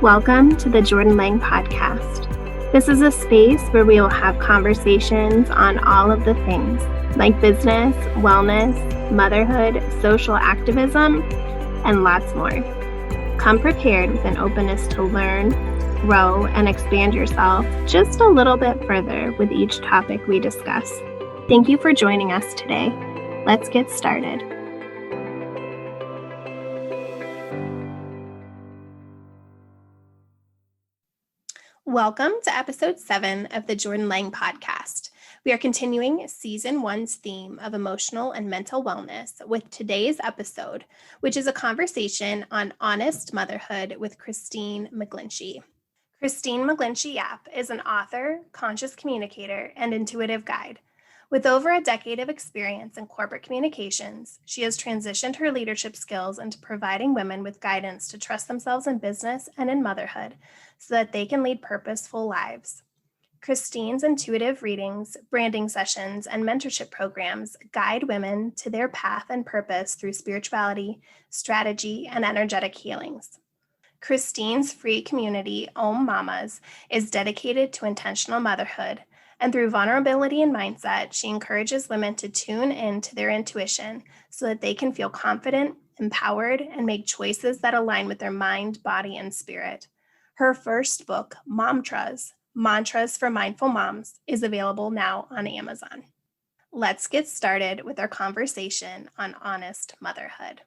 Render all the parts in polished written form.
Welcome to the Jordan Lang Podcast. This is a space where we will have conversations on all of the things like business, wellness, motherhood, social activism, and lots more. Come prepared with an openness to learn, grow, and expand yourself just a little bit further with each topic we discuss. Thank you for joining us today. Let's get started. Welcome to episode 7 of the Jordan Lang Podcast. We are continuing season 1's theme of emotional and mental wellness with today's episode, which is a conversation on honest motherhood with Kristine McGlinchey. Kristine McGlinchey-Yap is an author, conscious communicator, and intuitive guide. With over a decade of experience in corporate communications, she has transitioned her leadership skills into providing women with guidance to trust themselves in business and in motherhood so that they can lead purposeful lives. Kristine's intuitive readings, branding sessions, and mentorship programs guide women to their path and purpose through spirituality, strategy, and energetic healings. Kristine's free community, Mamas, is dedicated to intentional motherhood, and through vulnerability and mindset, she encourages women to tune into their intuition so that they can feel confident, empowered, and make choices that align with their mind, body, and spirit. Her first book, Mantras for Mindful Moms, is available now on Amazon. Let's get started with our conversation on honest motherhood.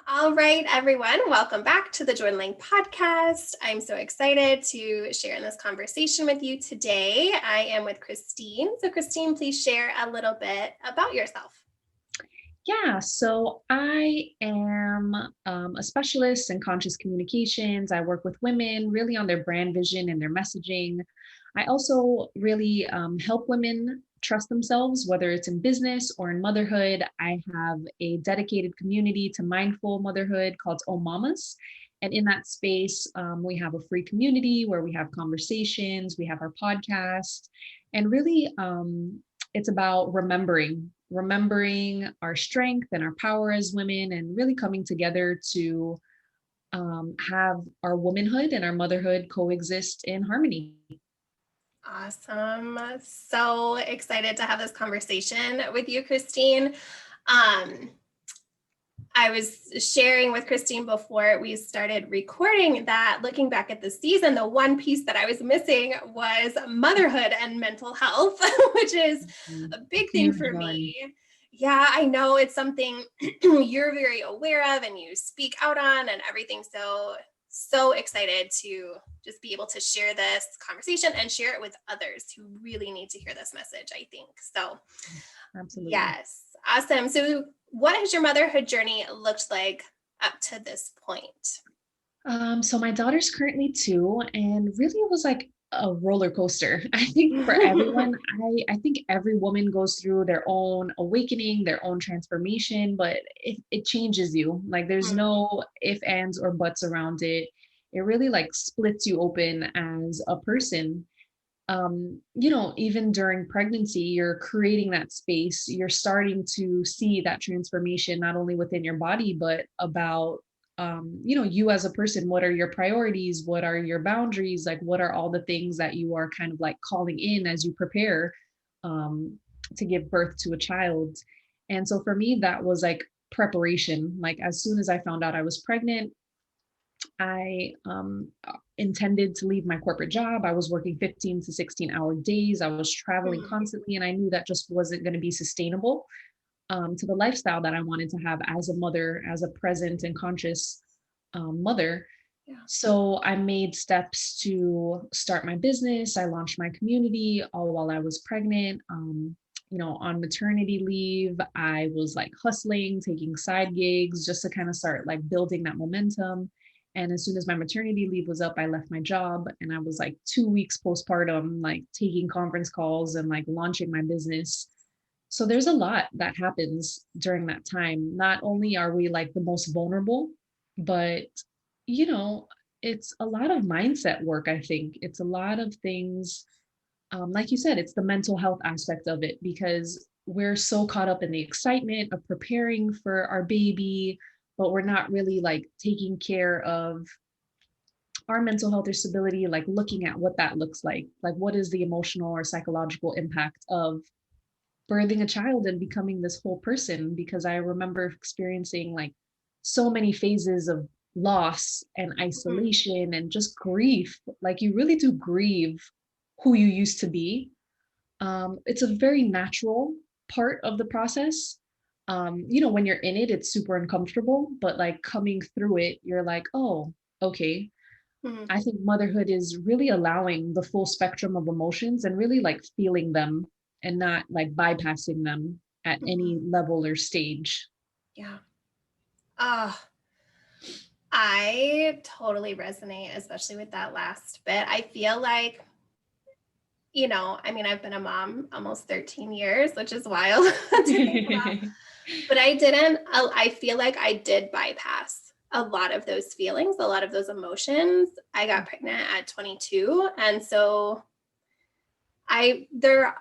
All right, everyone, welcome back to the Jordan Lang Podcast. I'm so excited to share in this conversation with you today. I am with Kristine. So Kristine, please share a little bit about yourself. Yeah, so I am a specialist in conscious communications. I work with women really on their brand vision and their messaging. I also really help women trust themselves, whether it's in business or in motherhood. I have a dedicated community to mindful motherhood called Mamas. And in that space, we have a free community where we have conversations, we have our podcast, and really it's about remembering our strength and our power as women, and really coming together to have our womanhood and our motherhood coexist in harmony. Awesome. So excited to have this conversation with you, Kristine. I was sharing with Kristine before we started recording that looking back at the season, the one piece that I was missing was motherhood and mental health, which is a big thing for me. Yeah, I know it's something you're very aware of and you speak out on and everything. So excited to just be able to share this conversation and share it with others who really need to hear this message, I think. So, absolutely. Yes. Awesome. So what has your motherhood journey looked like up to this point? So my daughter's currently 2, and really it was like a roller coaster. I think for everyone, I think every woman goes through their own awakening, their own transformation, but it changes you. Like there's no if, ands, or buts around it. It really like splits you open as a person. Even during pregnancy, you're creating that space. You're starting to see that transformation, not only within your body, but about you as a person. What are your priorities? What are your boundaries? Like, what are all the things that you are kind of like calling in as you prepare to give birth to a child? And so for me, that was like preparation. Like as soon as I found out I was pregnant, I intended to leave my corporate job. I was working 15 to 16-hour days. I was traveling constantly, and I knew that just wasn't going to be sustainable to the lifestyle that I wanted to have as a mother, as a present and conscious mother. Yeah. So I made steps to start my business. I launched my community all while I was pregnant. On maternity leave, I was like hustling, taking side gigs just to kind of start like building that momentum. And as soon as my maternity leave was up, I left my job, and I was like 2 weeks postpartum, like taking conference calls and like launching my business. So there's a lot that happens during that time. Not only are we like the most vulnerable, but it's a lot of mindset work. I think it's a lot of things. Like you said, it's the mental health aspect of it, because we're so caught up in the excitement of preparing for our baby, but we're not really like taking care of our mental health or stability, like looking at what that looks like what is the emotional or psychological impact of birthing a child and becoming this whole person. Because I remember experiencing like so many phases of loss and Mhm. isolation and just grief. Like you really do grieve who you used to be. It's a very natural part of the process. When you're in it, it's super uncomfortable, but like coming through it, you're like, oh, okay. Mhm. I think motherhood is really allowing the full spectrum of emotions and really like feeling them and not like bypassing them at Mhm. any level or stage. Yeah. Ah, I totally resonate, especially with that last bit. I feel like, I mean, I've been a mom almost 13 years, which is wild to think about. But I feel like I did bypass a lot of those feelings, a lot of those emotions. I got pregnant at 22. And so I there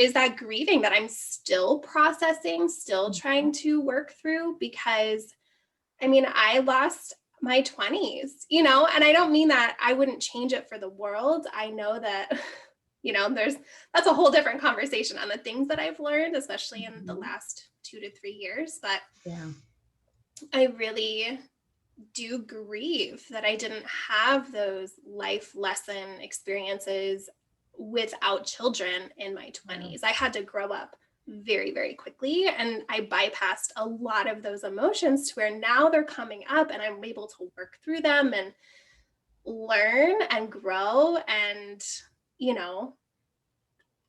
is that grieving that I'm still processing, still trying to work through because I mean, I lost my 20s, and I don't mean that I wouldn't change it for the world. I know that, that's a whole different conversation on the things that I've learned, especially in the Mhm. last 2 to 3 years. But Yeah. I really do grieve that I didn't have those life lesson experiences without children in my Yeah. 20s. I had to grow up very, very quickly, and I bypassed a lot of those emotions to where now they're coming up and I'm able to work through them and learn and grow. And, you know,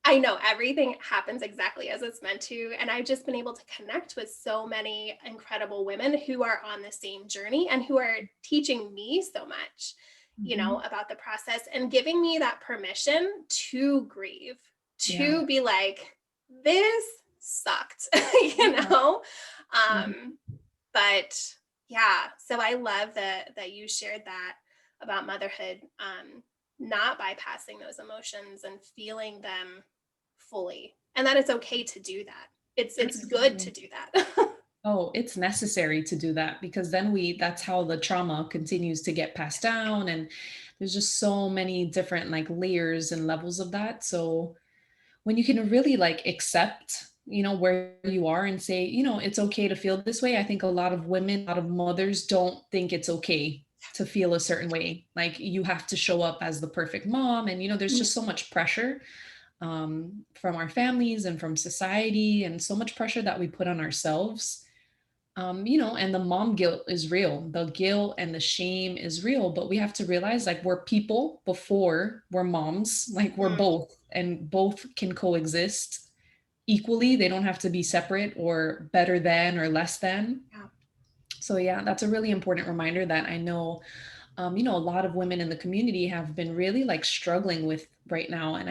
I know everything happens exactly as it's meant to. And I've just been able to connect with so many incredible women who are on the same journey and who are teaching me so much, Mhm. about the process and giving me that permission to grieve, Yeah. to be like, this sucked, Yeah. Mhm. Um, but yeah, so I love that you shared that about motherhood, not bypassing those emotions and feeling them fully, and that it's okay to do that. It's good to Absolutely. do that. Oh, it's necessary to do that because then that's how the trauma continues to get passed down. And there's just so many different like layers and levels of that. So when you can really like accept, where you are and say, it's okay to feel this way. I think a lot of women, a lot of mothers don't think it's okay to feel a certain way. Like you have to show up as the perfect mom. And, there's Mm, just so much pressure from our families and from society, and so much pressure that we put on ourselves. And the mom guilt is real. The guilt and the shame is real, but we have to realize like we're people before we're moms, like we're mm, both, and both can coexist equally. They don't have to be separate or better than or less than. yeah. So yeah, that's a really important reminder that I know, a lot of women in the community have been really like struggling with right now. And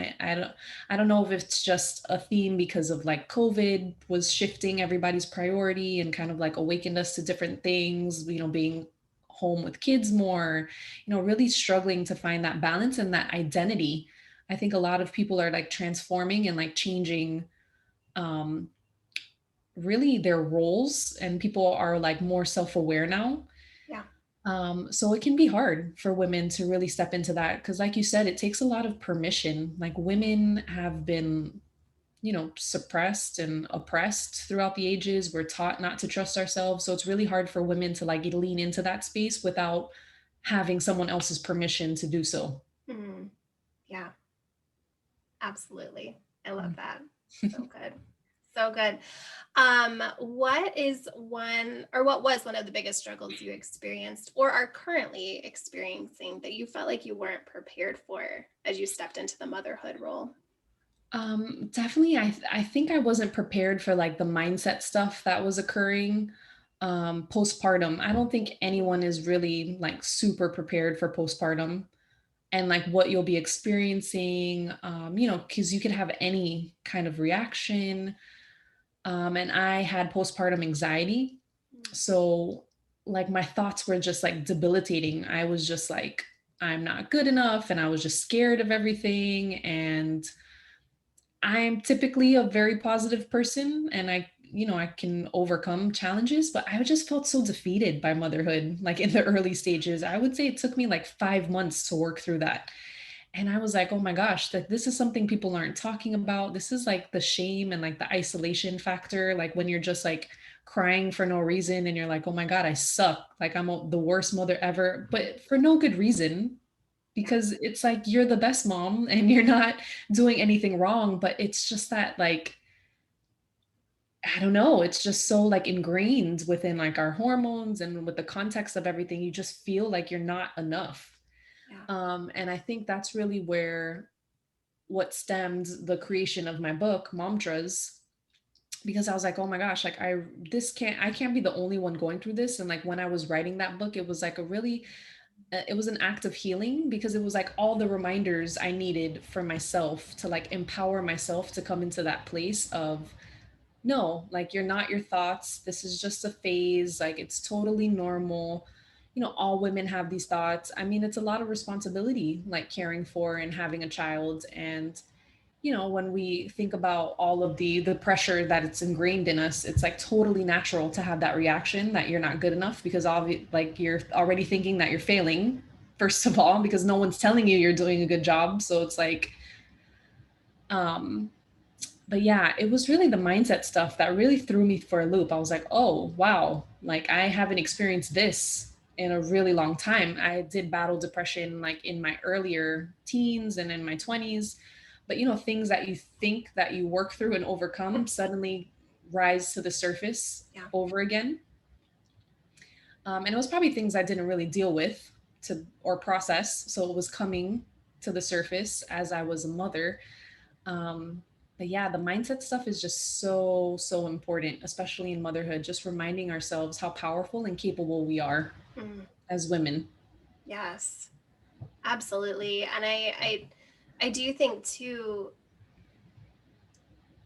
I don't know if it's just a theme because of like COVID was shifting everybody's priority and kind of like awakened us to different things, being home with kids more, really struggling to find that balance and that identity. I think a lot of people are like transforming and like changing um really their roles, and people are like more self-aware now. Yeah. So it can be hard for women to really step into that because, like you said, it takes a lot of permission. Like women have been, suppressed and oppressed throughout the ages. We're taught not to trust ourselves. So it's really hard for women to like lean into that space without having someone else's permission to do so. Mm, yeah, absolutely. I love Mm. that. So good. So good. What was one of the biggest struggles you experienced or are currently experiencing that you felt like you weren't prepared for as you stepped into the motherhood role? Definitely, I think I wasn't prepared for like the mindset stuff that was occurring postpartum. I don't think anyone is really like super prepared for postpartum and like what you'll be experiencing, because you could have any kind of reaction. And I had postpartum anxiety. So, like, my thoughts were just like debilitating. I was just like, I'm not good enough. And I was just scared of everything. And I'm typically a very positive person. And I can overcome challenges, but I just felt so defeated by motherhood, like in the early stages. I would say it took me like 5 months to work through that. And I was like, oh my gosh, like this is something people aren't talking about. This is like the shame and like the isolation factor. Like when you're just like crying for no reason and you're like, oh my God, I suck. Like the worst mother ever, but for no good reason, Yeah. because it's like you're the best mom and you're not doing anything wrong. But it's just that like, I don't know, it's just so like ingrained within like our hormones and with the context of everything. You just feel like you're not enough. Yeah. And I think that's really where what stemmed the creation of my book, Momtras, because I was like, oh my gosh, like I can't be the only one going through this. And like when I was writing that book, it was like it was an act of healing, because it was like all the reminders I needed for myself to like empower myself to come into that place of, no, like you're not your thoughts. This is just a phase. Like it's totally normal. All women have these thoughts. I mean, it's a lot of responsibility, like caring for and having a child. And when we think about all of the pressure that it's ingrained in us, it's like totally natural to have that reaction that you're not good enough, because like you're already thinking that you're failing, first of all, because no one's telling you you're doing a good job. So it's like, um, but yeah, it was really the mindset stuff that really threw me for a loop. I was like, oh, wow, like I haven't experienced this in a really long time. I did battle depression like in my earlier teens and in my 20s. But things that you think that you work through and overcome suddenly rise to the surface Yeah. over again. And it was probably things I didn't really deal with or process. So it was coming to the surface as I was a mother. um, but yeah, the mindset stuff is just so, so important, especially in motherhood, just reminding ourselves how powerful and capable we are Mm, as women. yes, absolutely. And I do think too,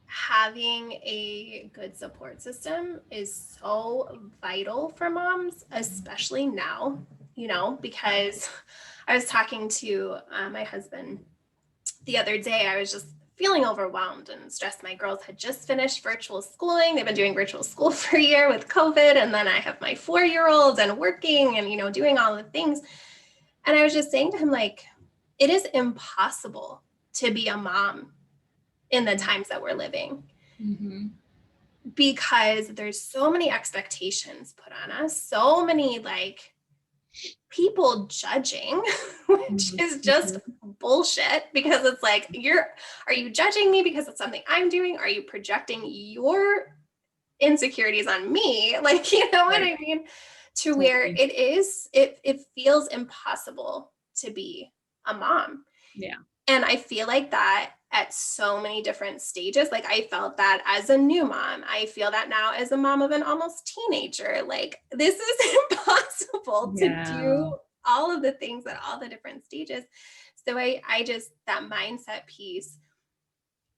having a good support system is so vital for moms, especially now, because I was talking to my husband the other day. I was just feeling overwhelmed and stressed. My girls had just finished virtual schooling. They've been doing virtual school for a year with COVID. And then I have my 4-year-old and working and, doing all the things. And I was just saying to him, like, it is impossible to be a mom in the times that we're living, Mm-hmm. because there's so many expectations put on us, so many like people judging, which is just Mm-hmm. bullshit, because it's like, are you judging me because it's something I'm doing? Are you projecting your insecurities on me? Like, you know what Right. I mean? To where Totally. it feels impossible to be a mom. Yeah. And I feel like that at so many different stages. Like I felt that as a new mom. I feel that now as a mom of an almost teenager. Like this is impossible to Yeah. do all of the things at all the different stages. So I just, that mindset piece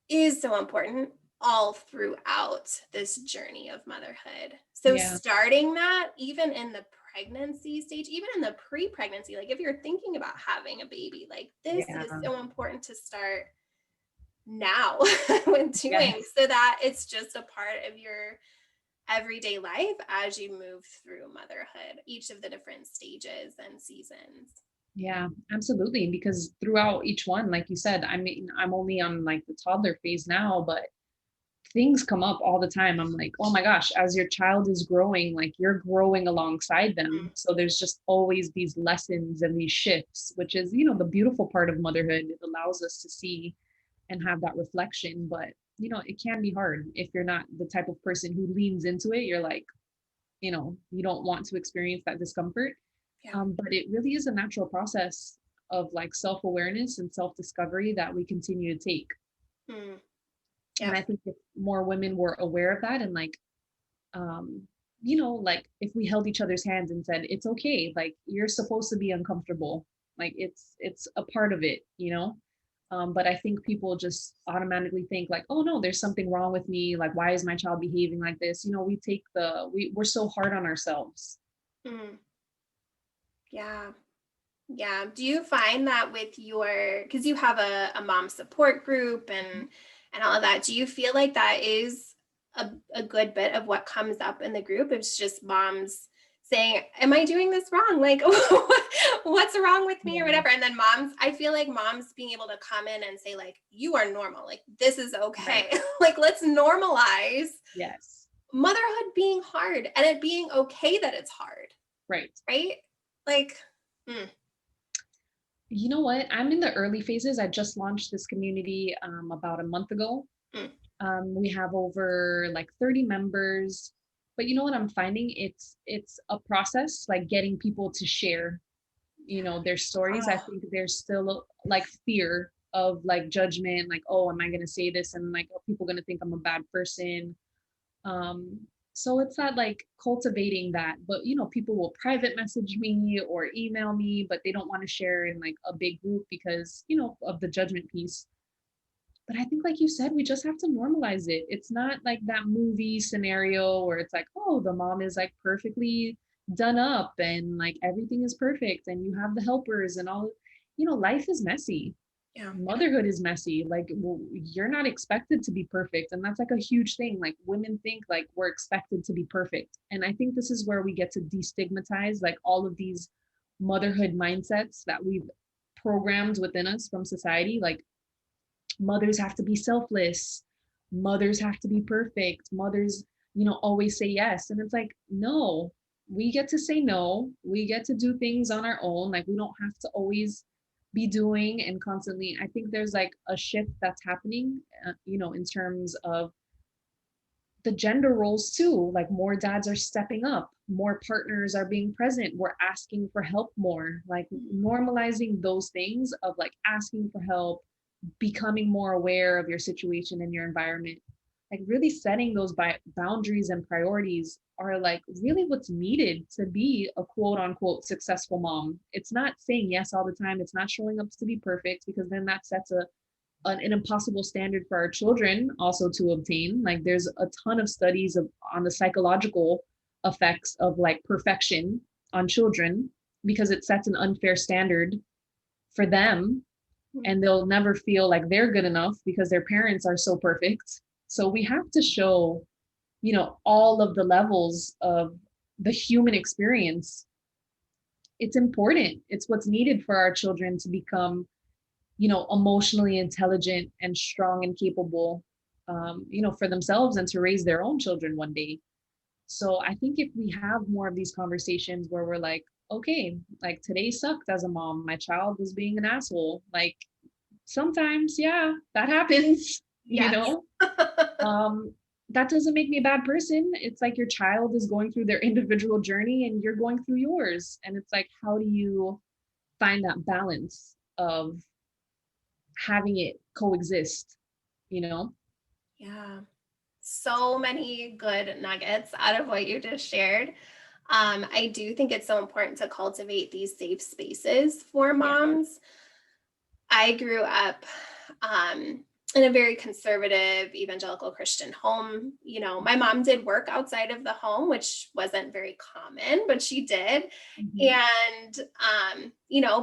is so important all throughout this journey of motherhood. So Yeah. starting that even in the pregnancy stage, even in the pre-pregnancy, like if you're thinking about having a baby, like this Yeah. is so important to start now when doing, Yes. so that it's just a part of your everyday life as you move through motherhood, each of the different stages and seasons. Yeah, absolutely. Because throughout each one, like you said, I mean, I'm only on like the toddler phase now, but things come up all the time. I'm like, oh my gosh, as your child is growing, like you're growing alongside them. Mm, So there's just always these lessons and these shifts, which is, the beautiful part of motherhood. It allows us to see and have that reflection. But, it can be hard if you're not the type of person who leans into it. You're like, you don't want to experience that discomfort. yeah. But it really is a natural process of like self-awareness and self-discovery that we continue to take. Mm, And yeah. I think if more women were aware of that, and like, um, like if we held each other's hands and said, it's okay, like you're supposed to be uncomfortable, like it's a part of it. But I think people just automatically think like, oh no, there's something wrong with me. Like, why is my child behaving like this? We're so hard on ourselves. Mm, yeah. Yeah. Do you find that with your, because you have a mom support group and all of that, do you feel like that is a good bit of what comes up in the group. It's just moms saying, am I doing this wrong? Like, what's wrong with me or Yeah. whatever. And then moms, I feel like moms being able to come in and say like, you are normal. Like, this is okay. Right. Like, let's normalize Yes. motherhood being hard and it being okay that it's hard. Right. Right. Like, You know what? I'm in the early phases. I just launched this community about a month ago. mm, We have over like 30 members. But you know what I'm finding? It's a process, like getting people to share, their stories. I oh, think there's still like fear of like judgment, like, oh, am I gonna say this? And like, are people gonna think I'm a bad person? Um, so it's not like cultivating that, but people will private message me or email me, but they don't want to share in like a big group because, of the judgment piece. But I think, like you said, we just have to normalize it. It's not like that movie scenario where it's like, oh, the mom is like perfectly done up and like everything is perfect and you have the helpers and all. Life is messy. yeah. Motherhood is messy. Like, well, you're not expected to be perfect. And that's like a huge thing. Like, women think like we're expected to be perfect. And I think this is where we get to destigmatize like all of these motherhood mindsets that we've programmed within us from society. Like, mothers have to be selfless, mothers have to be perfect, mothers always say yes. And it's like, no, we get to say no, we get to do things on our own. Like, we don't have to always be doing and constantly. I think there's like a shift that's happening in terms of the gender roles too. Like, more dads are stepping up, more partners are being present, we're asking for help more, like normalizing those things of like asking for help, becoming more aware of your situation and your environment. Like, really setting those boundaries and priorities are like really what's needed to be a quote unquote successful mom. It's not saying yes all the time, it's not showing up to be perfect, because then that sets an impossible standard for our children also to obtain. Like, there's a ton of studies on the psychological effects of like perfection on children, because it sets an unfair standard for them, and they'll never feel like they're good enough because their parents are so perfect. So we have to show, all of the levels of the human experience. It's important. It's what's needed for our children to become, emotionally intelligent and strong and capable, for themselves and to raise their own children one day. So I think if we have more of these conversations where we're like, okay, like today sucked as a mom, my child was being an asshole. Like, sometimes, yeah, that happens, Yes. that doesn't make me a bad person. It's like your child is going through their individual journey and you're going through yours. And it's like, how do you find that balance of having it coexist, you know? Yeah. So many good nuggets out of what you just shared. I do think it's so important to cultivate these safe spaces for Yeah. moms. I grew up in a very conservative evangelical Christian home. You know, my mom did work outside of the home, which wasn't very common, but she did. Mhm. And,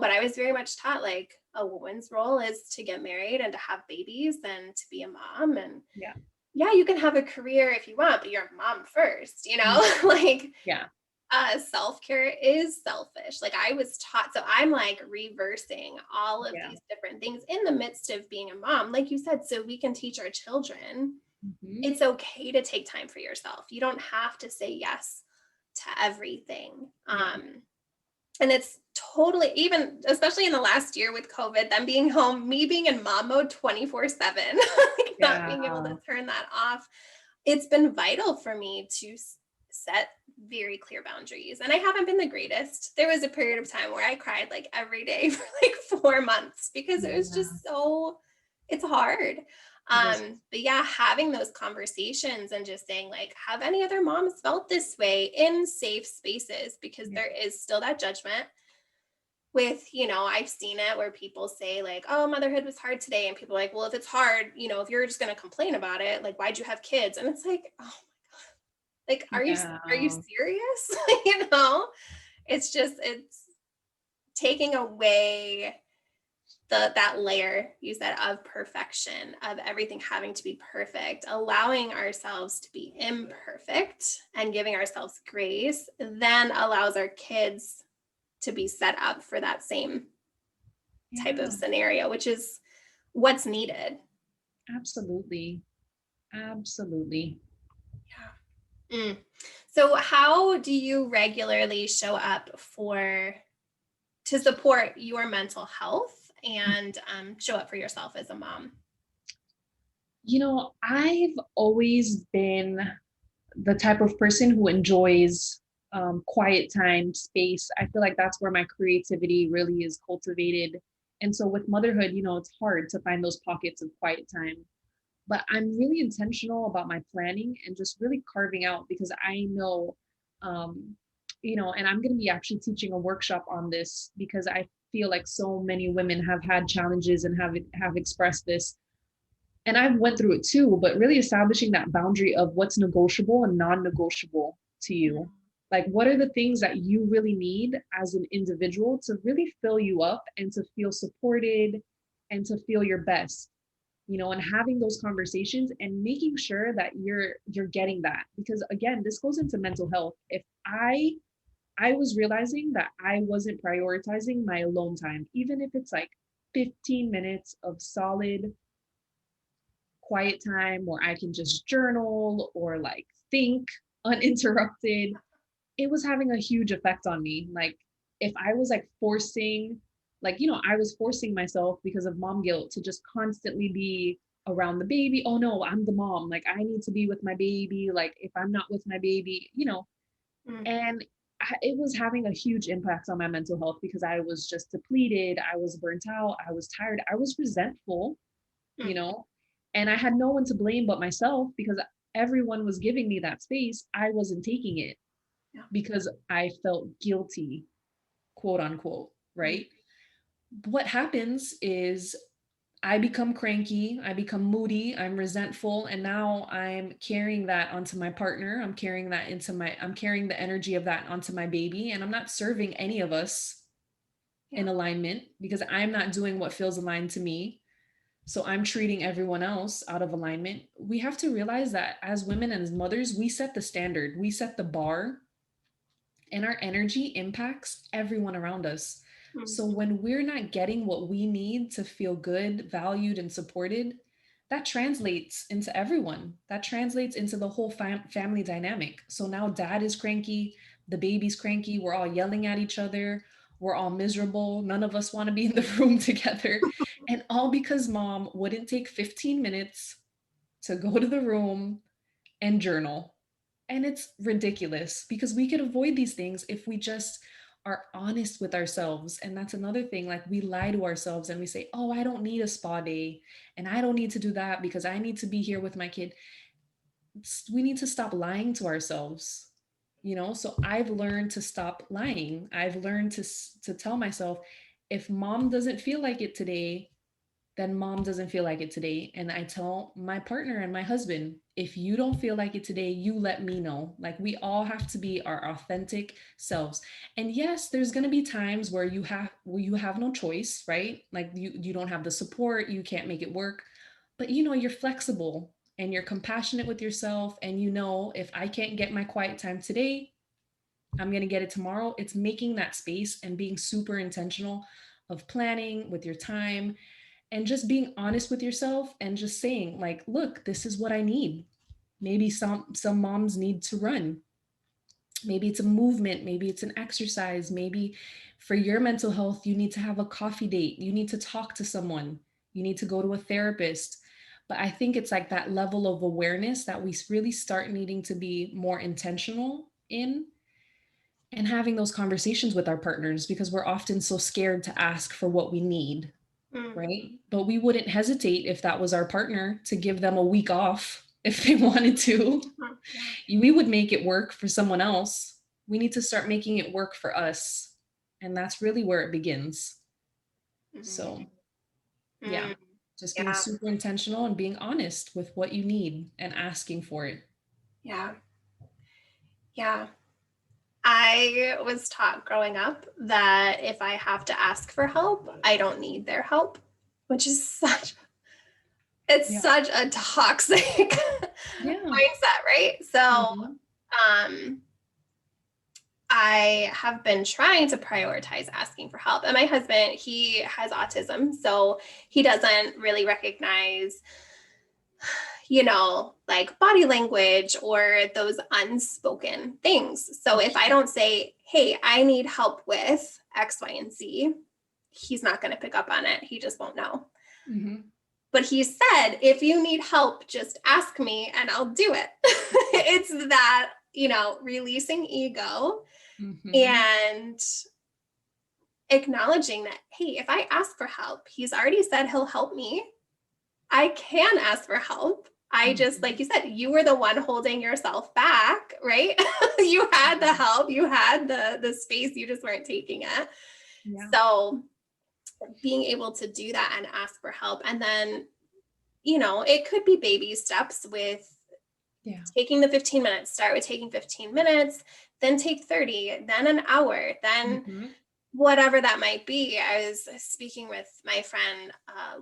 but I was very much taught like a woman's role is to get married and to have babies and to be a mom. And Yeah. yeah, you can have a career if you want, but you're a mom first, Mhm. like Yeah. self-care is selfish. Like I was taught, so I'm like reversing all of Yeah. these different things in the midst of being a mom, like you said, so we can teach our children Mhm. it's okay to take time for yourself. You don't have to say yes to everything. Yeah. And it's totally, even especially in the last year with COVID, them being home, me being in mom mode 24/7, like not being able Yeah. to turn that off. It's been vital for me to set very clear boundaries. And I haven't been the greatest. There was a period of time where I cried like every day for like 4 months because it was Yeah. just so, it's hard. It is. But yeah, having those conversations and just saying like, have any other moms felt this way in safe spaces? Because Yeah. there is still that judgment with, I've seen it where people say like, oh, motherhood was hard today. And people are like, well, if it's hard, if you're just going to complain about it, like, why'd you have kids? And it's like, oh, like, are you Yeah. serious? It's just, it's taking away that layer you said of perfection, of everything having to be perfect, allowing ourselves to be imperfect and giving ourselves grace, then allows our kids to be set up for that same type of Yeah, scenario, which is what's needed. absolutely. Absolutely. Yeah. So how do you regularly show up to support your mental health and show up for yourself as a mom? I've always been the type of person who enjoys quiet time, space. I feel like that's where my creativity really is cultivated. And so with motherhood, it's hard to find those pockets of quiet time. But I'm really intentional about my planning and just really carving out because I know, um, and I'm going to be actually teaching a workshop on this because I feel like so many women have had challenges and have expressed this, and I've went through it too, but really establishing that boundary of what's negotiable and non-negotiable to you. Like, what are the things that you really need as an individual to really fill you up and to feel supported and to feel your best, and having those conversations and making sure that you're getting that. Because again, this goes into mental health. If I was realizing that I wasn't prioritizing my alone time, even if it's like 15 minutes of solid quiet time where I can just journal or like think uninterrupted, it was having a huge effect on me. Like if I was like I was forcing myself because of mom guilt to just constantly be around the baby. Oh no, I'm the mom. Like I need to be with my baby. Like if I'm not with my baby, Mm, and it was having a huge impact on my mental health because I was just depleted. I was burnt out. I was tired. I was resentful, you mm, know, and I had no one to blame but myself because everyone was giving me that space. I wasn't taking it yeah. because I felt guilty, quote unquote, Mm, right? What happens is I become cranky, I become moody, I'm resentful, and now I'm carrying that onto my partner. I'm carrying the energy of that onto my baby, and I'm not serving any of us in yeah. alignment because I'm not doing what feels aligned to me. So I'm treating everyone else out of alignment. We have to realize that as women and as mothers, we set the standard, we set the bar, and our energy impacts everyone around us. Mm, So when we're not getting what we need to feel good, valued, and supported, that translates into everyone. That translates into the whole family dynamic. So now dad is cranky, the baby's cranky, we're all yelling at each other, we're all miserable, none of us want to be in the room together. And all because mom wouldn't take 15 minutes to go to the room and journal. And it's ridiculous because we could avoid these things if we just are honest with ourselves. And that's another thing. Like we lie to ourselves and we say, oh, I don't need a spa day and I don't need to do that because I need to be here with my kid. We need to stop lying to ourselves. So I've learned to stop lying. I've learned to tell myself, if mom doesn't feel like it today, then mom doesn't feel like it today. And I tell my partner and my husband, if you don't feel like it today, you let me know. Like we all have to be our authentic selves. And yes, there's going to be times where you have no choice, right? Like you don't have the support, you can't make it work. But you're flexible and you're compassionate with yourself, and if I can't get my quiet time today, I'm going to get it tomorrow. It's making that space and being super intentional of planning with your time and just being honest with yourself and just saying like, look, this is what I need. Maybe some moms need to run, maybe it's a movement, maybe it's an exercise, maybe for your mental health you need to have a coffee date, you need to talk to someone, you need to go to a therapist. But I think it's like that level of awareness that we really start needing to be more intentional in, and having those conversations with our partners because we're often so scared to ask for what we need, mm, right? But we wouldn't hesitate if that was our partner to give them a week off if they wanted to. mm, yeah. We would make it work for someone else. We need to start making it work for us. And that's really where it begins. Mhm, So, yeah, mm, just being yeah. super intentional and being honest with what you need and asking for it. Yeah. Yeah. I was taught growing up that if I have to ask for help, I don't need their help, which is it's Yeah. such a toxic Yeah. mindset, right? So, Mhm. um, I have been trying to prioritize asking for help. And my husband, he has autism, so he doesn't really recognize, like body language or those unspoken things. So if I don't say, hey, I need help with X, Y, and Z, he's not going to pick up on it. He just won't know. Mhm. But he said, if you need help, just ask me and I'll do it. It's that, releasing ego Mhm. and acknowledging that, hey, if I ask for help, he's already said he'll help me. I can ask for help. I just, like Mhm. you said, you were the one holding yourself back, right? You had the Mhm. help, you had the space, you just weren't taking it. Yeah. So being able to do that and ask for help. And then, it could be baby steps with Yeah. taking the 15 minutes, start with taking 15 minutes, then take 30, then an hour, then Mhm. whatever that might be. I was speaking with my friend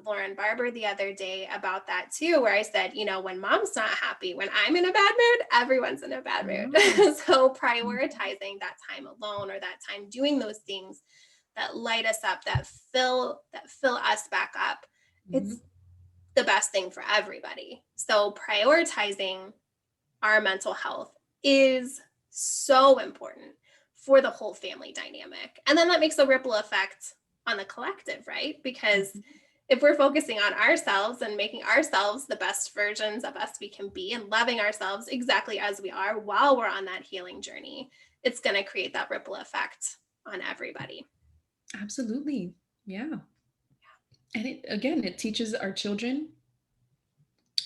Lauren Barber the other day about that too, where I said, when mom's not happy, when I'm in a bad mood, everyone's in a bad mood. Yeah. So Mhm. prioritizing that time alone or that time doing those things that light us up, that fill us back up, it's Mhm. the best thing for everybody. So prioritizing our mental health is so important for the whole family dynamic. And then that makes a ripple effect on the collective, right? Because Mhm. if we're focusing on ourselves and making ourselves the best versions of us we can be and loving ourselves exactly as we are while we're on that healing journey, it's going to create that ripple effect on everybody. Absolutely. Yeah. And it teaches our children,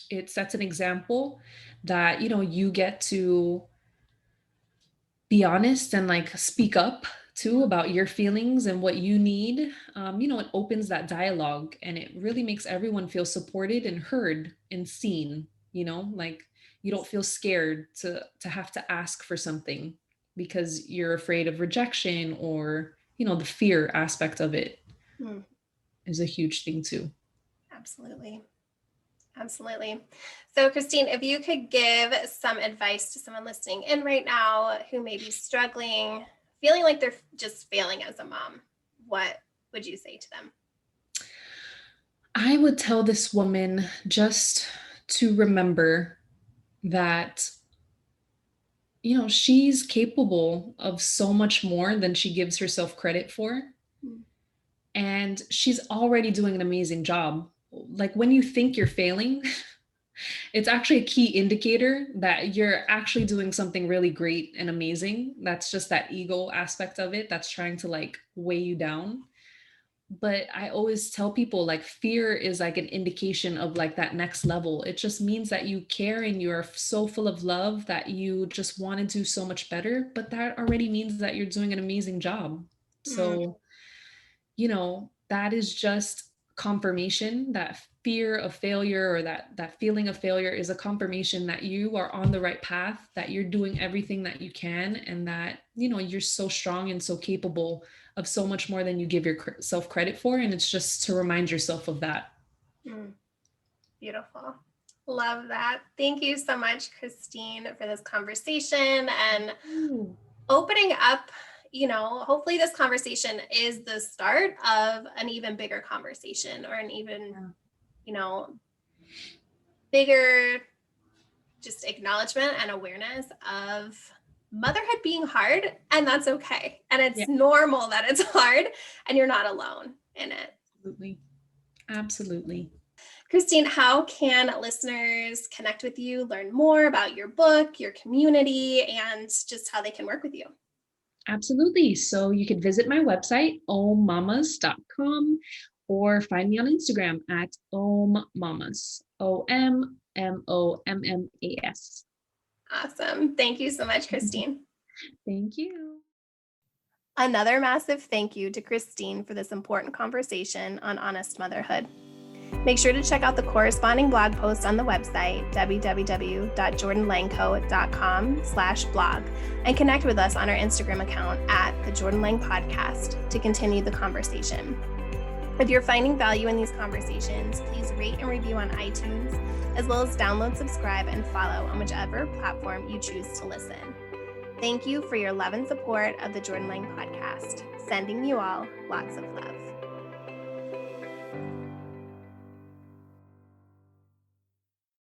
it sets an example that, you get to be honest and like speak up too about your feelings and what you need. It opens that dialogue and it really makes everyone feel supported and heard and seen, like you don't feel scared to have to ask for something because you're afraid of rejection or, the fear aspect of it Mm, is a huge thing too. absolutely. Absolutely. So, Kristine, if you could give some advice to someone listening in right now who may be struggling, feeling like they're just failing as a mom, what would you say to them? I would tell this woman just to remember that, she's capable of so much more than she gives herself credit for. Mm, And she's already doing an amazing job. Like when you think you're failing, it's actually a key indicator that you're actually doing something really great and amazing. That's just that ego aspect of it that's trying to like weigh you down. But I always tell people like fear is like an indication of like that next level. It just means that you care and you're so full of love that you just want to do so much better, but that already means that you're doing an amazing job. mm, So, that is just confirmation. That fear of failure or that feeling of failure is a confirmation that you are on the right path, that you're doing everything that you can, and that you're so strong and so capable of so much more than you give yourself credit for. And it's just to remind yourself of that. mm, beautiful. Love that. Thank you so much, Kristine, for this conversation and Ooh. opening up. Hopefully, this conversation is the start of an even bigger conversation or an even, Yeah. you know, bigger just acknowledgement and awareness of motherhood being hard, and that's okay. And Yeah, it's normal that it's hard, and you're not alone in it. absolutely. Absolutely. Kristine, how can listeners connect with you, learn more about your book, your community, and just how they can work with you? Absolutely. So you could visit my website, ommamas.com, or find me on Instagram at ommamas, OMMOMMAS. Awesome. Thank you so much, Kristine. Thank you. Another massive thank you to Kristine for this important conversation on honest motherhood. Make sure to check out the corresponding blog post on the website, www.jordanlangco.com/blog, and connect with us on our Instagram account at the Jordan Lang Podcast to continue the conversation. If you're finding value in these conversations, please rate and review on iTunes, as well as download, subscribe, and follow on whichever platform you choose to listen. Thank you for your love and support of the Jordan Lang Podcast. Sending you all lots of love.